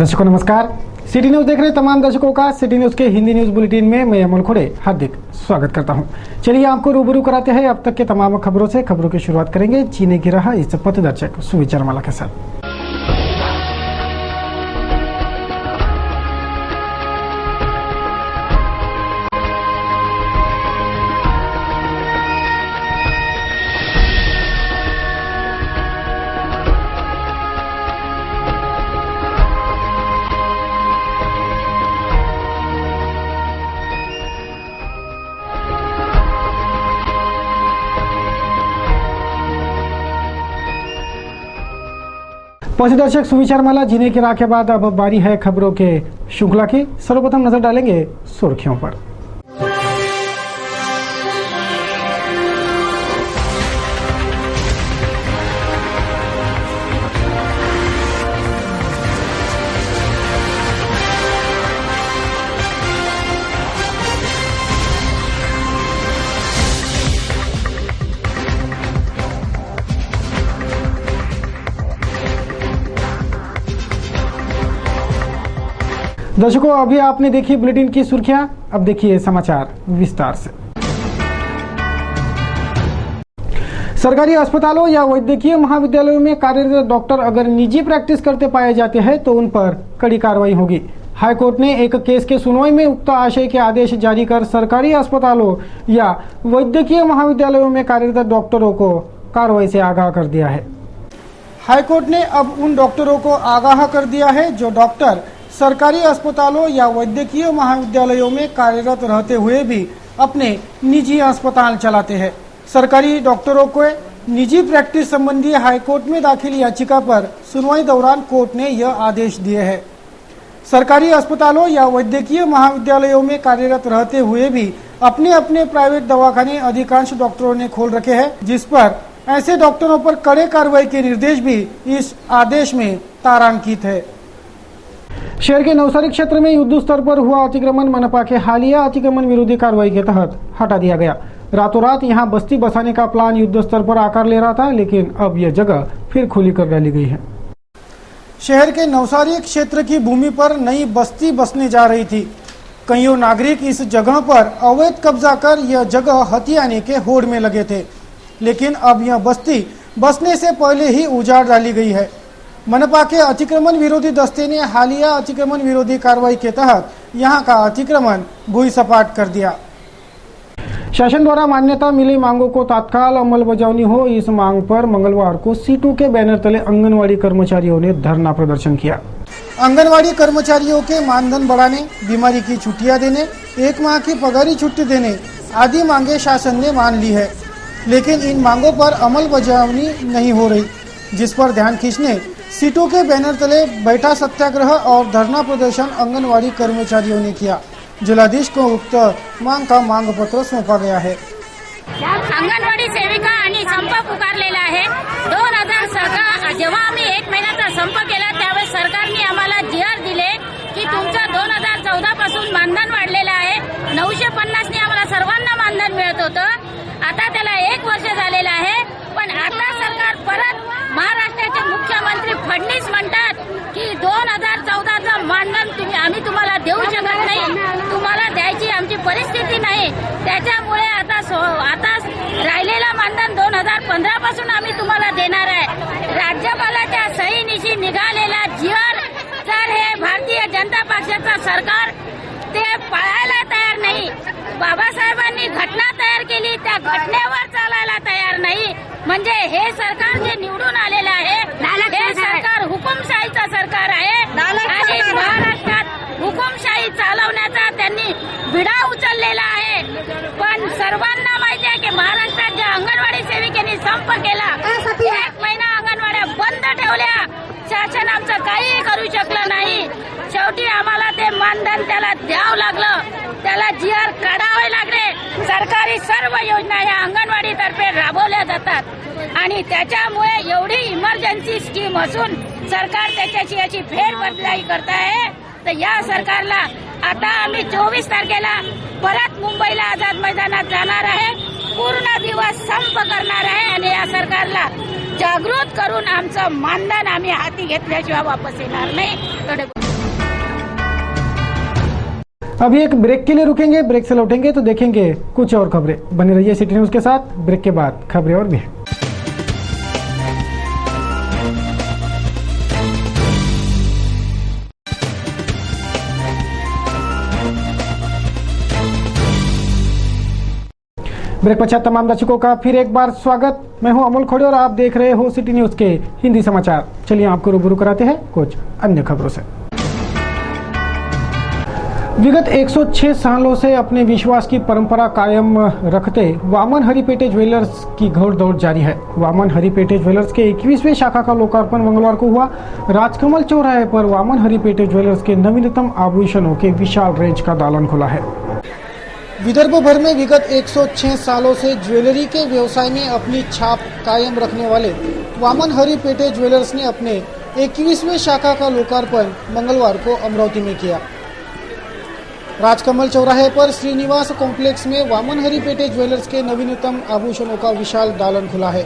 दर्शकों नमस्कार। City news देख रहे तमाम दर्शकों का सिटी न्यूज के हिंदी न्यूज बुलेटिन में मैं अमोल खोड़े हार्दिक स्वागत करता हूं। चलिए आपको रूबरू कराते हैं अब तक के तमाम खबरों से। खबरों की शुरुआत करेंगे जीने की राह इस पथदर्शक सुविचार माला के साथ। पथदर्शक सुविचार माला जीने की राह के बाद अब बारी है खबरों के श्रृंखला की। सर्वप्रथम नजर डालेंगे सुर्खियों पर। दर्शकों अभी आपने देखी बुलेटिन की सुर्खियां, अब देखिए समाचार विस्तार से। सरकारी अस्पतालों या वैद्यकीय महाविद्यालयों में कार्यरत डॉक्टर अगर निजी प्रैक्टिस करते पाए जाते हैं तो उन पर कड़ी कार्रवाई होगी। हाईकोर्ट ने एक केस के सुनवाई में उक्त आशय के आदेश जारी कर सरकारी अस्पतालों या वैद्यकीय महाविद्यालयों में कार्यरत डॉक्टरों को कार्रवाई से आगाह कर दिया है। हाईकोर्ट ने अब उन डॉक्टरों को आगाह कर दिया है जो डॉक्टर सरकारी अस्पतालों या वैद्यकीय महाविद्यालयों में कार्यरत रहते हुए भी अपने निजी अस्पताल चलाते हैं। सरकारी डॉक्टरों को निजी प्रैक्टिस संबंधी हाईकोर्ट में दाखिल याचिका पर सुनवाई दौरान कोर्ट ने यह आदेश दिए हैं। सरकारी अस्पतालों या वैद्यकीय महाविद्यालयों में कार्यरत रहते हुए भी अपने अपने प्राइवेट दवाखाने अधिकांश डॉक्टरों ने खोल रखे हैं, जिस पर ऐसे डॉक्टरों पर कड़े कार्रवाई के निर्देश भी इस आदेश में तारांकित है। शहर के नवसारी क्षेत्र में युद्ध स्तर पर हुआ अतिक्रमण मनपा के हालिया अतिक्रमण विरोधी कार्रवाई के तहत हटा दिया गया। रातों रात यहां बस्ती बसाने का प्लान युद्ध स्तर पर आकार ले रहा था, लेकिन अब यह जगह फिर खुली कर डाली गई है। शहर के नवसारी क्षेत्र की भूमि पर नई बस्ती बसने जा रही थी। कईयों नागरिक इस जगह पर अवैध कब्जा कर यह जगह हथियाने के होड़ में लगे थे, लेकिन अब यह बस्ती बसने से पहले ही उजाड़ डाली गई है। मनपा के अतिक्रमण विरोधी दस्ते ने हालिया अतिक्रमण विरोधी कार्रवाई के तहत यहां का अतिक्रमण भूमि सपाट कर दिया। शासन द्वारा मान्यता मिली मांगों को तत्काल अमलबजावनी हो, इस मांग पर मंगलवार को सीटू के बैनर तले आंगनवाड़ी कर्मचारियों ने धरना प्रदर्शन किया। आंगनवाड़ी कर्मचारियों के मानधन बढ़ाने, बीमारी की छुट्टियां देने, 1 माह की पगारी छुट्टी देने आदि मांगे शासन ने मान ली है, लेकिन इन मांगों पर अमलबजावनी नहीं हो रही, जिस पर ध्यान खींचने सीटों के बैनर तले बैठा सत्याग्रह और धरना प्रदर्शन आंगनवाड़ी कर्मचारियों ने किया। जिलाधीश को उक्त मांग का मांग पत्र सौंपा गया है। अंगणवाडी सेविका आणि संप पुकारलेला आहे। 2000 सरकार जेव्हा आम्ही 1 महिन्याचा संप केला त्यावेळेस सरकारने आम्हाला जीआर दिले की तुमचं 2014 पासून मानधन वाढलेलं आहे। 950 ने आम्हाला सर्वांना मानधन मिळत होतं। आता त्याला 1 वर्ष झालेलं आहे, पण आता सरकार परत महाराष्ट्राचे मुख्यमंत्री फडणवीस म्हणतात की 2014चं मानधन आम्ही तुम्हाला देऊ शकत नाही, तुम्हाला द्यायची आमची परिस्थिती नाही। त्याच्यामुळे आता राहिलेला मानधन 2015 पासून आम्ही तुम्हाला देणार आहे। राज्यपालाच्या सहीनिशी निघालेला जीआर तर हे भारतीय जनता पक्षाचं सरकार ते पाळायला तयार नाही। बाबासाहेबांनी घटना तयार केली, त्या घटनेवर चालायला तयार नाही। म्हणजे हे सरकार जे निवडून आलेलं आहे हे सरकार हुकुमशाहीचं सरकार आहे आणि महाराष्ट्रात हुकुमशाही चालवण्याचा त्यांनी विडा उचललेला आहे। पण सर्वांना माहिती आहे की महाराष्ट्रात ज्या अंगणवाडी सेविकांनी संप केला, 1 महिना अंगणवाड्या बंद ठेवल्या, शासन आमचं काही करू शकलं नाही। शेवटी आम्हाला ते मानधन त्याला द्यावं लागलं, त्याला जीआर काढावे लागले। सरकारी सर्व योजना या अंगणवाडी तर्फे राबवल्या जातात आणि त्याच्यामुळे एवढी इमर्जन्सी स्कीम असून सरकार त्याच्याशी अशी फेरबदलाई करत आहे। तर या सरकारला आता आम्ही 24 तारखेला परत मुंबईला आझाद मैदानात जाणार आहे, पूर्ण दिवस संप करणार आहे आणि या सरकारला जागृत करून आमचं मानधन आम्ही हाती घेतल्याशिवाय वापस येणार नाही। अभी एक ब्रेक के लिए रुकेंगे, ब्रेक से लौटेंगे तो देखेंगे कुछ और खबरें। बने रहिए सिटी न्यूज के साथ। ब्रेक के बाद खबरें और भी हैं। ब्रेक पश्चात तमाम दर्शकों का फिर एक बार स्वागत। मैं हूं अमोल खोड़े और आप देख रहे हो सिटी न्यूज के हिंदी समाचार। चलिए आपको रूबरू कराते हैं कुछ अन्य खबरों से। विगत 106 सालों से अपने विश्वास की परंपरा कायम रखते वामन हरिपेटे ज्वेलर्स की घोड़दौड़ जारी है। वामन हरिपेटे ज्वेलर्स के 21वें शाखा का लोकार्पण मंगलवार को हुआ। राजकमल चौराहे पर वामन हरिपेटे ज्वेलर्स के नवीनतम आभूषणों के विशाल रेंज का दालन खुला है। विदर्भ भर में विगत 106 सालों से ज्वेलरी के व्यवसाय में अपनी छाप कायम रखने वाले वामन हरिपेटे ज्वेलर्स ने अपने 21वें शाखा का लोकार्पण मंगलवार को अमरावती में किया। राजकमल चौराहे पर श्रीनिवास कॉम्प्लेक्स में वामन हरिपेटे ज्वेलर्स के नवीनतम आभूषणों का विशाल दालन खुला है।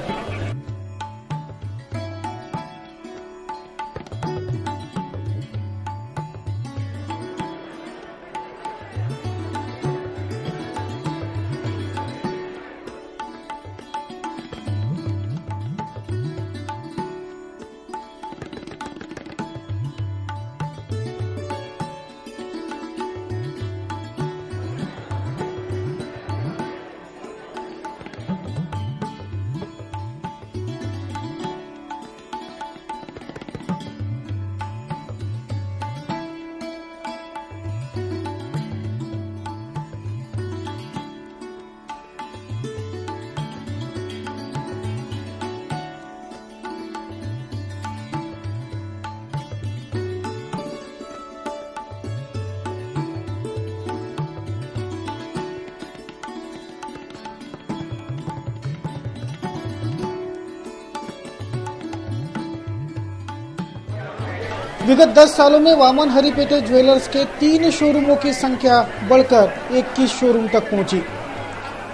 विगत 10 सालों में वामन हरिपेटे ज्वेलर्स के 3 शोरूमों की संख्या बढ़कर 21 शोरूम तक पहुंची।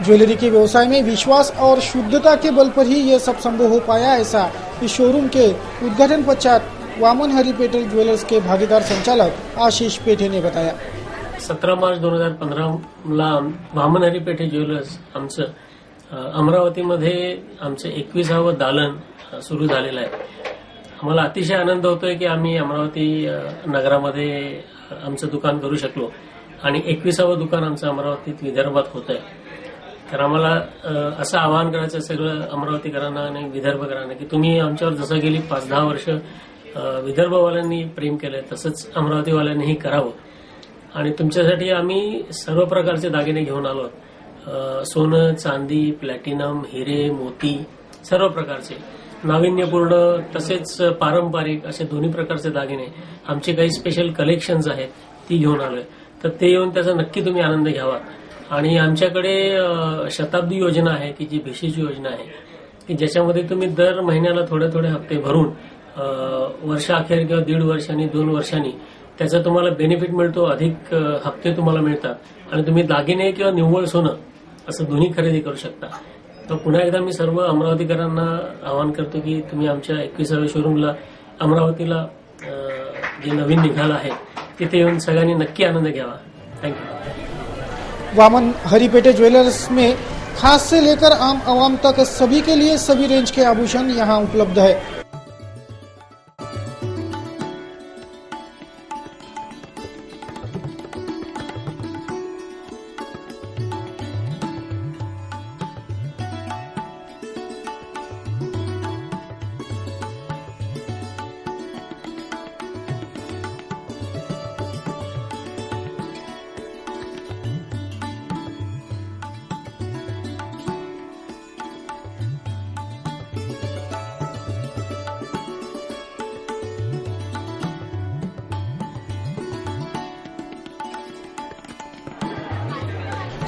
ज्वेलरी के व्यवसाय में विश्वास और शुद्धता के बल पर ही यह सब संभव हो पाया, ऐसा इस शोरूम के उद्घाटन पश्चात वामन हरिपेटे ज्वेलर्स के भागीदार संचालक आशीष पेठे ने बताया। 17 मार्च 2015ला वामन हरिपेटे ज्वेलर्स आमचं अमरावतीमध्ये आमचं 21वे दालन सुरू झालेलं आहे। आम्हाला अतिशय आनंद होतोय की आम्ही अमरावती नगरामध्ये आमचं दुकान करू शकलो आणि 21वे दुकान आमचं अमरावतीत विदर्भात होत आहे। तर आम्हाला असं आवाहन करायचं सगळं अमरावतीकरांना आणि विदर्भकरांना की तुम्ही आमच्यावर जसं गेली 5-10 वर्ष विदर्भवाल्यांनी प्रेम केलंय तसंच अमरावतीवाल्यांनीही करावं आणि तुमच्यासाठी आम्ही सर्व प्रकारचे दागिने घेऊन आलो। सोनं, चांदी, प्लॅटिनम, हिरे, मोती सर्व प्रकारचे नाविन्यपूर्ण तसेच पारंपरिक असे दोन्ही प्रकारचे दागिने आमचे काही स्पेशल कलेक्शन्स आहेत ती घेऊन आलोय। तर ते येऊन त्याचा नक्की तुम्ही आनंद घ्यावा। आणि आमच्याकडे शताब्दी योजना आहे की जी भिशीची योजना आहे की ज्याच्यामध्ये तुम्ही दर महिन्याला थोडे हप्ते भरून वर्षाअखेर किंवा 1.5 वर्षांनी 2 वर्षांनी त्याचा तुम्हाला बेनिफिट मिळतो, अधिक हप्ते तुम्हाला मिळतात आणि तुम्ही दागिने किंवा निव्वळ सोनं असं दोन्ही खरेदी करू शकता। तर पुन्हा एकदा मी सर्व अमरावतीकरांना आवाहन करतो की तुम्ही आमच्या 21व्या शोरूमला अमरावतीला जे नवीन निघालं आहे तिथे येऊन सगळ्यांनी नक्की आनंद घ्यावा। थँक्यू। वामन हरिपेटे ज्वेलर्स में खास से लेकर आम आवाम तक सभी के लिए सभी रेंज के आभूषण यहाँ उपलब्ध है।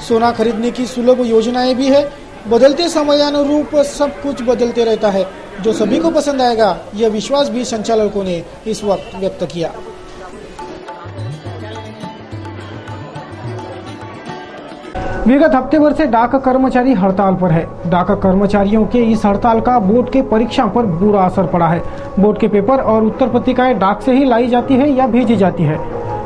सोना खरीदने की सुलभ योजनाएं भी है। बदलते समयानुरूप सब कुछ बदलते रहता है, जो सभी को पसंद आएगा, यह विश्वास भी संचालकों ने इस वक्त व्यक्त किया। विगत हफ्ते भर से डाक कर्मचारी हड़ताल पर है। डाक कर्मचारियों के इस हड़ताल का बोर्ड के परीक्षा पर बुरा असर पड़ा है। बोर्ड के पेपर और उत्तर पत्रिकाएं डाक से ही लाई जाती है या भेजी जाती है।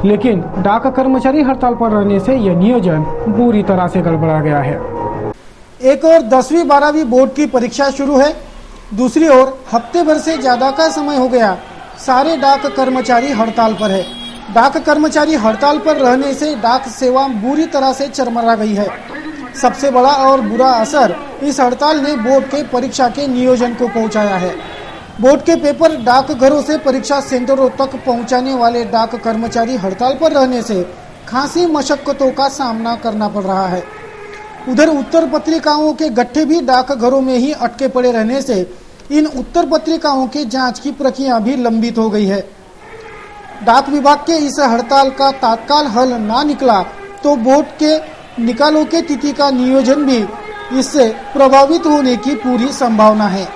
लेकिन डाक कर्मचारी हड़ताल पर रहने से यह नियोजन बुरी तरह से गड़बड़ा गया है। एक और 10वीं 12वीं बोर्ड की परीक्षा शुरू है, दूसरी ओर हफ्ते भर से ज्यादा का समय हो गया सारे डाक कर्मचारी हड़ताल पर है। डाक कर्मचारी हड़ताल पर रहने से डाक सेवा बुरी तरह से चरमरा गई है। सबसे बड़ा और बुरा असर इस हड़ताल ने बोर्ड के परीक्षा के नियोजन को पहुंचाया है। बोर्ड के पेपर डाकघरों से परीक्षा सेंटरों तक पहुंचाने वाले डाक कर्मचारी हड़ताल पर रहने से खासी मशक्कतों का सामना करना पड़ रहा है। उधर उत्तर पत्रिकाओं के गट्ठे भी डाकघरों में ही अटके पड़े रहने से इन उत्तर पत्रिकाओं की जांच की प्रक्रिया भी लंबित हो गई है। डाक विभाग के इस हड़ताल का तत्काल हल ना निकला तो बोर्ड के निकालों के तिथि का नियोजन भी इससे प्रभावित होने की पूरी संभावना है।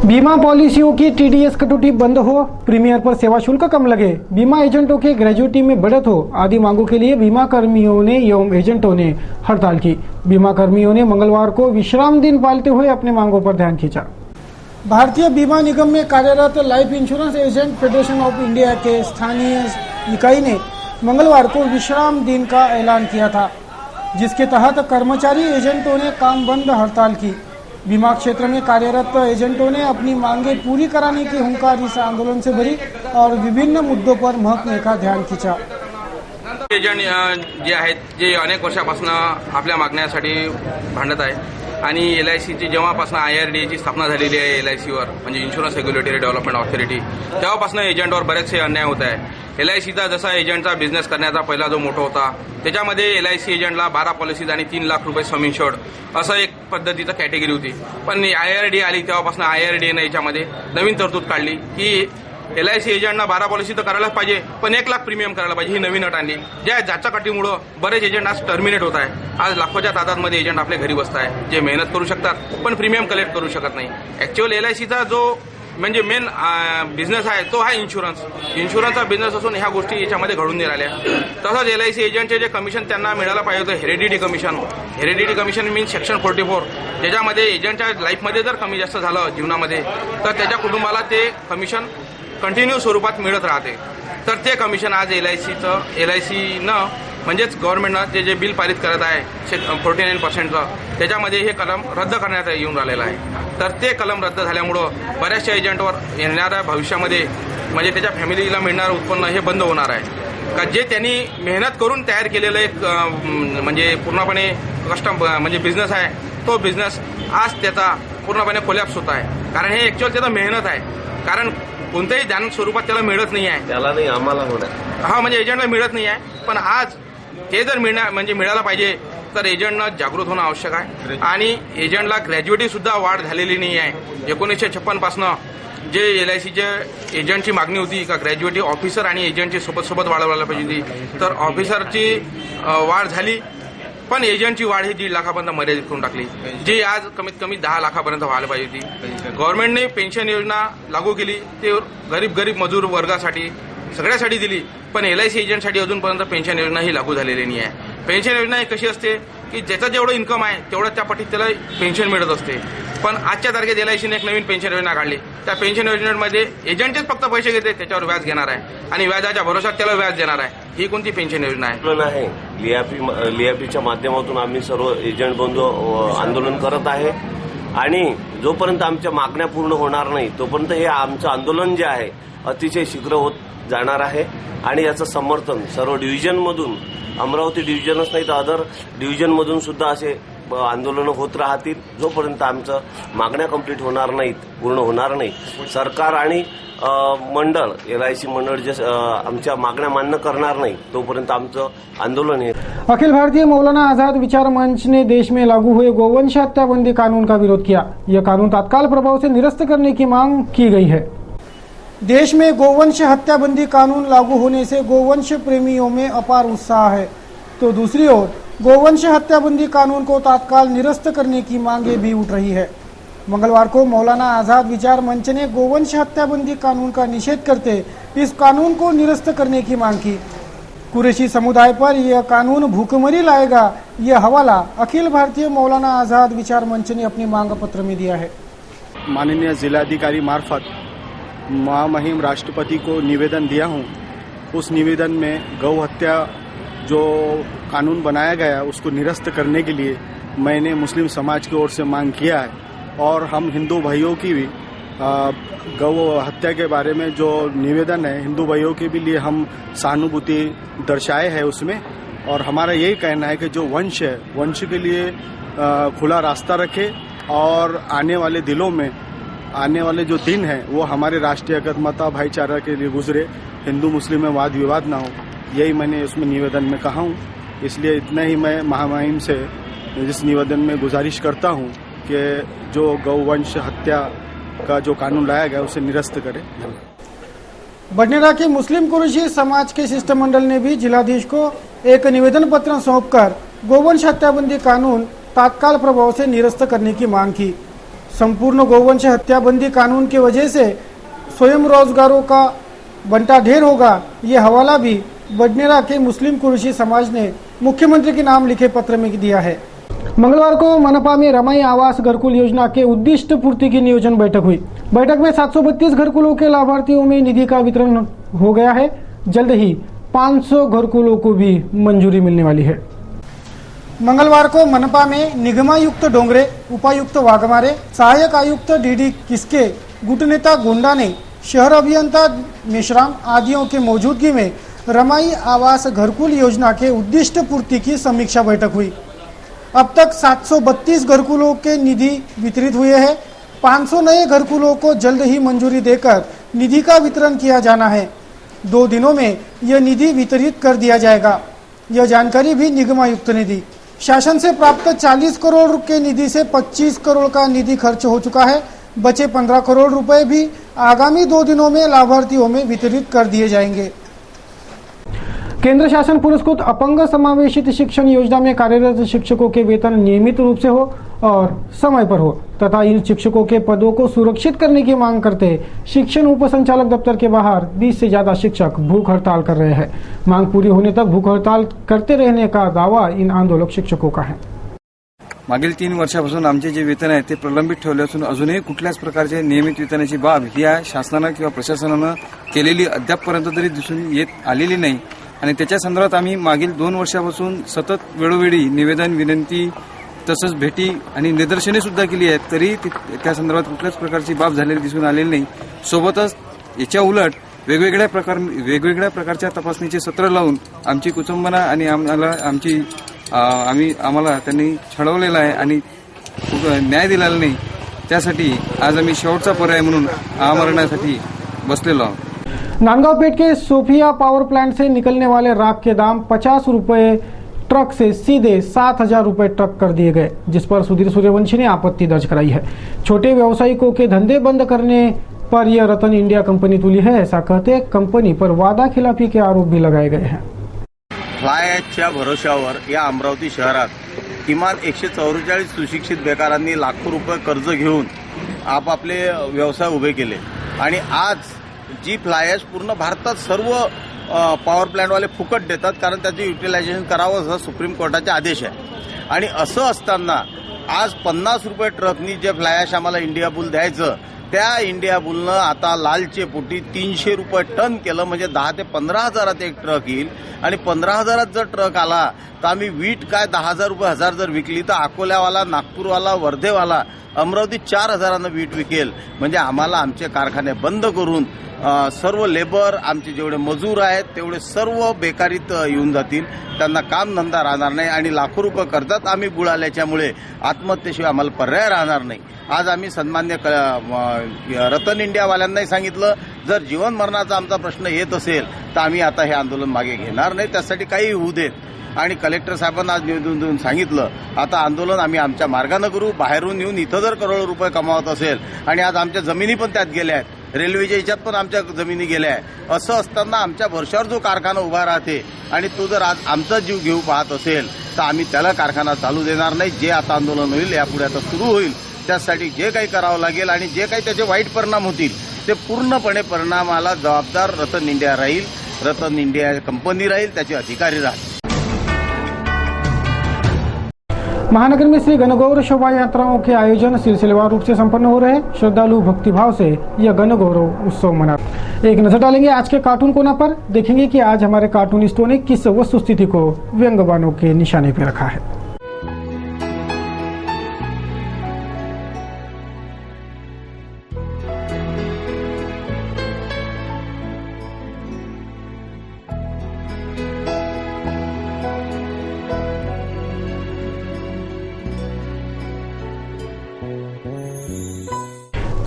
बीमा पॉलिसियों की टीडीएस कटौती बंद हो, प्रीमियर पर सेवा शुल्क कम लगे, बीमा एजेंटों के ग्रेजुएटी में बढ़त हो आदि मांगों के लिए बीमा कर्मियों ने एवं एजेंटों ने हड़ताल की। बीमा कर्मियों ने मंगलवार को विश्राम दिन पालते हुए अपनी मांगों पर ध्यान खींचा। भारतीय बीमा निगम में कार्यरत life insurance agent federation of India के स्थानीय इकाई ने मंगलवार को विश्राम दिन का ऐलान किया था, जिसके तहत कर्मचारी एजेंटों ने काम बंद हड़ताल की। बीमा क्षेत्र में कार्यरत एजेंटों ने अपनी मांगे पूरी कराने की हुंकार इस आंदोलन से भरी और विभिन्न मुद्दों पर महकमे का ध्यान खींचा। एजंट जे आहेत जे अनेक वर्षापासून आपल्या मागण्यासाठी भांडत आहे आणि LICची जेव्हापासून IRDAची स्थापना झालेली आहे LICवर म्हणजे इन्शुरन्स रेग्युलेटरी डेव्हलपमेंट ऑथॉरिटी, तेव्हापासून एजंटवर बरेचसे अन्याय होत आहे। LICचा जसा एजंटचा बिझनेस करण्याचा पहिला जो मोठा होता त्याच्यामध्ये LIC एजंटला 12 पॉलिसीज आणि 3 लाख रुपये सम इन्शुर्ड असं एक पद्धतीचं कॅटेगरी होती। पण IRDA आली तेव्हापासून IRDAने याच्यामध्ये नवीन तरतूद काढली की LIC एजंटना 12 पॉलिसी तर करायलाच पाहिजे, पण 1 लाख प्रीमियम करायला पाहिजे, ही नवीन अट आणली। ज्याच्या कटीमुळे बरेच एजंट आज टर्मिनेट होत आहे। आज लाखोच्या तादादमध्ये एजंट आपल्या घरी बसत आहे, जे मेहनत करू शकतात पण प्रीमियम कलेक्ट करू शकत नाही। ऍक्च्युअल LICचा जो म्हणजे मेन बिझनेस आहे तो हा इन्शुरन्सचा बिझनेस असून ह्या गोष्टी याच्यामध्ये घडून नाही राहिल्या। तसंच LIC एजंटचे जे कमिशन त्यांना मिळायला पाहिजे होतं हेरिडिटी कमिशन मीन्स सेक्शन 44, ज्याच्यामध्ये एजंटच्या लाईफमध्ये जर कमी जास्त झालं जीवनामध्ये तर त्याच्या कुटुंबाला ते कमिशन कंटिन्यू स्वरूपात मिळत राहते। तर ते कमिशन आज LICनं म्हणजेच गव्हर्नमेंटनं जे बिल पारित करत आहे 49% त्याच्यामध्ये हे कलम रद्द करण्यात येऊन राहिलेलं आहे। तर ते कलम रद्द झाल्यामुळं बऱ्याचशा एजंटवर येणाऱ्या भविष्यामध्ये म्हणजे त्याच्या फॅमिलीला मिळणारं उत्पन्न हे बंद होणार आहे। का जे त्यांनी मेहनत करून तयार केलेलं एक म्हणजे पूर्णपणे म्हणजे बिझनेस आहे, तो बिझनेस आज त्याचा पूर्णपणे कोलॅप्स होत आहे। कारण हे ऍक्च्युअल त्याचा मेहनत आहे, कारण कोणत्याही ज्ञान स्वरूपात त्याला मिळत नाही आहे, त्याला नाही आम्हाला होणार हा म्हणजे एजंटला मिळत नाही आहे। पण आज ते जर मिळायला पाहिजे तर एजंटनं जागृत होणं आवश्यक आहे आणि एजंटला ग्रॅज्युएटी सुद्धा वाढ झालेली नाही आहे। 1956 पासून जे LICचे एजंटची मागणी होती का ग्रॅज्युएटी ऑफिसर आणि एजंटची सोबत वाढवायला पाहिजे होती, तर ऑफिसरची वाढ झाली पण एजंटची वाढ ही 1.5 लाखापर्यंत मर्यादित करून टाकली, जी आज कमीत कमी 10 लाखापर्यंत व्हायला पाहिजे होती। गव्हर्नमेंटने पेन्शन योजना लागू केली, ते गरीब मजूर वर्गासाठी सगळ्यासाठी दिली, पण LIC एजंटसाठी अजूनपर्यंत पेन्शन योजना ही लागू झालेली नाही आहे। पेन्शन योजना ही कशी असते की ज्याचं जेवढं इन्कम आहे तेवढं त्या पटीत त्याला पेन्शन मिळत असते। पण आजच्या तारखेत LICने एक नवीन पेन्शन योजना काढली, त्या पेन्शन योजनेमध्ये एजंटच फक्त पैसे घेते, त्याच्यावर व्याज घेणार आहे आणि व्याजाच्या भरोशात त्याला व्याज देणार आहे। ही कोणती पेन्शन योजना आहे? लियापीच्या माध्यमातून आम्ही सर्व एजंट बंधू आंदोलन करत आहे आणि जोपर्यंत आमच्या मागण्या पूर्ण होणार नाही तोपर्यंत हे आमचं आंदोलन जे आहे अतिशय शीघ्र होत जाणार आहे आणि याचं समर्थन सर्व डिव्हिजनमधून, अमरावती डिव्हिजनच नाही तर अदर डिव्हिजनमधून सुद्धा असे आंदोलनं होत राहतील जोपर्यंत आमचं मागण्या कंप्लीट होणार नाहीत, पूर्ण होणार नाही। सरकार आणि मंडळ LIC मंडळ जे आमच्या मागण्या मान्य करणार नाही तोपर्यंत आमचं आंदोलन है। अखिल भारतीय मौलाना आजाद विचार मंच ने देश में लागू हुए गोवंश हत्याबंदी कानून का विरोध किया। यह कानून तत्काल प्रभाव से निरस्त करने की मांग की गई है। देश में गोवंश हत्याबंदी कानून लागू होने से गोवंश प्रेमियों में अपार उत्साह है, तो दूसरी ओर गोवंश हत्याबंदी कानून को तत्काल निरस्त करने की मांगे भी उठ रही है। मंगलवार को मौलाना आजाद विचार मंच ने गोवंश हत्याबंदी कानून का निषेध करते इस कानून को निरस्त करने की मांग की। कुरैशी समुदाय पर यह कानून भूखमरी लाएगा, यह हवाला अखिल भारतीय मौलाना आजाद विचार मंच ने अपने मांग पत्र में दिया है। माननीय जिलाधिकारी मार्फत महामहिम राष्ट्रपति को निवेदन दिया हूं उस निवेदन में गौ हत्या जो कानून बनाया गया उसको निरस्त करने के लिए मैंने मुस्लिम समाज की ओर से मांग किया है और हम हिंदू भाइयों की भी गौ हत्या के बारे में जो निवेदन है हिंदू भाइयों के भी लिए हम सहानुभूति दर्शाए है उसमें। और हमारा यही कहना है कि जो वंश है वंश के लिए खुला रास्ता रखे और आने वाले दिनों में आने वाले जो दिन है वो हमारे राष्ट्रीय एकता भाईचारा के लिए गुजरे, हिंदू मुस्लिम में वाद विवाद ना हो, यही मैंने उसमें निवेदन में कहा हूँ। इसलिए इतना ही मैं महामहिम से इस निवेदन में गुजारिश करता हूँ कि जो गौवंश हत्या का जो कानून लाया गया उसे निरस्त करे। बडनेरा के मुस्लिम कुरैशी समाज के शिष्टमंडल ने भी जिलाधीश को एक निवेदन पत्र सौंपकर गौवंश हत्याबंदी कानून तात्काल प्रभाव से निरस्त करने की मांग की। संपूर्ण गौवंश हत्याबंदी कानून की वजह से स्वयं रोजगारों का बंटा ढेर होगा, ये हवाला भी बडनेरा के मुस्लिम कुरैशी समाज ने मुख्यमंत्री के नाम लिखे पत्र में दिया है। मंगलवार को मनपा में रमाई आवास घरकुल योजना के उद्दिष्ट पूर्ति की नियोजन बैठक हुई। बैठक में 732 घरकुलों के लाभार्थियों में निधि का वितरण हो गया है। जल्द ही 500 घरकुलों को भी मंजूरी मिलने वाली है। मंगलवार को मनपा में निगमायुक्त डोंगरे, उपायुक्त वाघमारे, सहायक आयुक्त डीडी किसके, गुट नेता गोंडा ने शहर अभियंता मेश्राम आदियों की मौजूदगी में रमाई आवास घरकुल योजना के उद्दिष्ट पूर्ति की समीक्षा बैठक हुई। अब तक 732 घरकुलों के निधि वितरित हुए हैं। 500 नए घरकुलों को जल्द ही मंजूरी देकर निधि का वितरण किया जाना है। 2 दिनों में यह निधि वितरित कर दिया जाएगा। यह जानकारी भी निगमायुक्त ने दी। शासन से प्राप्त 40 करोड़ के निधि से 25 करोड़ का निधि खर्च हो चुका है। बचे 15 करोड़ रुपए भी आगामी 2 दिनों में लाभार्थियों में वितरित कर दिए जाएंगे। केंद्र शासन पुरस्कृत अपंग समावेशित शिक्षण योजना में कार्यरत शिक्षकों के वेतन नियमित रूप से हो और समय पर हो तथा इन शिक्षकों के पदों को सुरक्षित करने की मांग करते शिक्षण उप संचालक दफ्तर के बाहर 20 से ज्यादा शिक्षक भूख हड़ताल कर रहे हैं। मांग पूरी होने तक भूख हड़ताल करते रहने का दावा इन आंदोलक शिक्षकों का है। मागील 3 वर्षापासून आमचे जे वेतन आहे ते प्रलंबित ठेवले असून अजूनही कुठल्याच प्रकारचे नियमित वेतनाची बाब ही शासनानं किंवा प्रशासनानं केलेली अद्यापपर्यंत तरी दिसून येत आलेली नाही आणि त्याच्या संदर्भात आम्ही मागील 2 वर्षापासून सतत वेळोवेळी निवेदन, विनंती तसंच भेटी आणि निदर्शने सुद्धा केली आहेत, तरी त्या संदर्भात कुठल्याच प्रकारची बाब झालेली दिसून आलेली नाही। सोबतच याच्या उलट वेगवेगळ्या प्रकारच्या तपासणीचे सत्र लावून आमची कुटुंबांना आणि आम्हाला त्यांनी छळवलेलं आहे आणि न्याय दिलेला नाही। त्यासाठी आज आम्ही शेवटचा पर्याय म्हणून आमरणासाठी बसलेलो आहोत। नांदगांव पेट के सोफिया पावर प्लांट से निकलने वाले राख के दाम 50 रुपए ट्रक से सीधे 7,000 रुपए ट्रक कर दिए गए, जिस पर सुधीर सूर्यवंशी ने आपत्ति दर्ज कराई है। छोटे व्यावसायिकों के धंधे बंद करने पर यह रतन इंडिया कंपनी तुली है, ऐसा कहते कंपनी पर वादा खिलाफी के आरोप भी लगाए गए हैं। फ्लाय ॲशच्या भरोश्यावर या अमरावती शहरात किमान 144 सुशिक्षित बेकारांनी लाखो रुपये कर्ज घेऊन आपापले व्यवसाय उभे केले आणि आज जी फ्लाय ॲश पूर्ण भारतात सर्व पॉवर प्लॅन्टवाले फुकट देतात, कारण त्याचे युटिलायझेशन करावं असा सुप्रीम कोर्टाचा आदेश आहे। आणि असं असताना आज 50 रुपये ट्रकनी जे फ्लाय ॲश आम्हाला इंडिया बुल द्यायचं, त्या इंडिया बुलनं आता लालचे पोटी 300 रुपये टन केलं, म्हणजे 10 ते 15 हजारात एक ट्रक येईल। आणि 15 हजारात जर ट्रक आला तर आम्ही वीट काय 10,000 रुपये हजार जर विकली तर अकोल्यावाला, नागपूरवाला, वर्धेवाला अमरावती 4,000 वीट विकेल। म्हणजे आम्हाला आमचे कारखाने बंद करून सर्व लेबर, आमचे जेवढे मजूर आहेत तेवढे सर्व बेकारीत येऊन जातील, त्यांना काम धंदा राहणार नाही आणि लाखो रुपये कर्जात आम्ही बुडाल्याच्यामुळे आत्महत्येशिवाय आम्हाला पर्याय राहणार नाही। आज आम्ही सन्मान्य रतन इंडियावाल्यांनाही सांगितलं, जर जीवन मरणाचा आमचा प्रश्न येत असेल तर आम्ही आता हे आंदोलन मागे घेणार नाही, त्यासाठी काही होऊ देत। आणि कलेक्टर साहेबांना आज निवेदन देऊन सांगितलं, आता आंदोलन आम्ही आमच्या मार्गानं करू। बाहेरून येऊन इथं जर करोडो रुपये कमावत असेल आणि आज आमच्या जमिनी पण त्यात गेल्या आहेत, रेल्वेच्या ह्याच्यात पण आमच्या जमिनी गेल्या आहे, असं असताना आमच्या भरशावर जो कारखाना उभा राहते आणि तो जर आज आमचा जीव घेऊ पाहत असेल तर आम्ही त्याला कारखाना चालू देणार नाही। जे आता आंदोलन होईल यापुढे आता सुरू होईल, त्यासाठी जे काही करावं लागेल आणि जे काही त्याचे वाईट परिणाम होतील ते पूर्णपणे परिणामाला जबाबदार रतन इंडिया राहील, रतन इंडिया कंपनी राहील, त्याचे अधिकारी राहतील। महानगर में श्री गणगौर शोभा यात्राओं के आयोजन सिलसिलेवार रूप से संपन्न हो रहे हैं। श्रद्धालु भक्तिभाव से यह गणगौर उत्सव मना एक नजर डालेंगे आज के कार्टून कोना पर, देखेंगे कि आज हमारे कार्टूनिस्टों ने किस वस्तुस्थिति को व्यंग्यवानों के निशाने पर रखा है।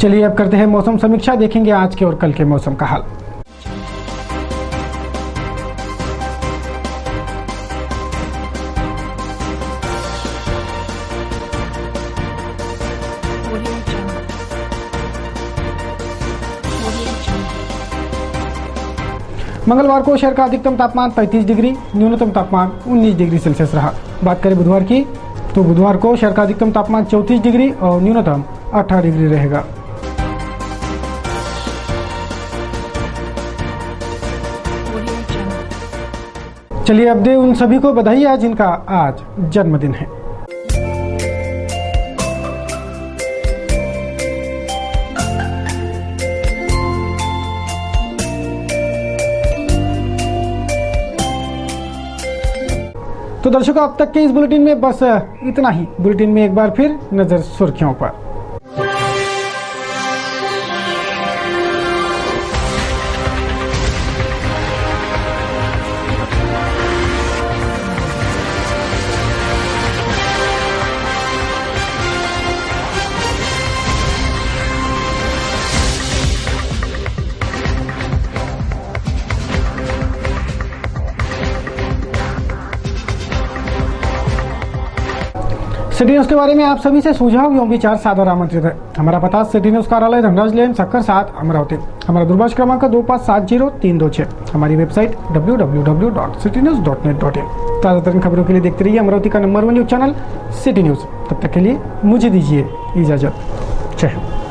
चलिए अब करते हैं मौसम समीक्षा, देखेंगे आज के और कल के मौसम का हाल। मंगलवार को शहर का अधिकतम तापमान 35 डिग्री, न्यूनतम तापमान 19 डिग्री सेल्सियस रहा। बात करें बुधवार की, तो बुधवार को शहर का अधिकतम तापमान 34 डिग्री और न्यूनतम 18 डिग्री रहेगा। चलिए अब दे उन सभी को बधाई आज जिनका आज जन्मदिन है। तो दर्शकों, अब तक के इस बुलेटिन में बस इतना ही। बुलेटिन में एक बार फिर नजर सुर्खियों पर। सिटी न्यूज के बारे में आप सभी से सुझाव एवं विचार सादर आमंत्रित है। हमारा पता सिटी न्यूज कार्यालय धनराज लेन सक्कर 7 अमरावती। हमारा दूरभाष क्रमांक 2570-326। हमारी वेबसाइट www.citynews.net.in। ताज़ातरीन खबरों के लिए देखते रहिए अमरावती का number 1 news channel city news. तब तक के लिए मुझे दीजिए इजाजत। जय हिंद।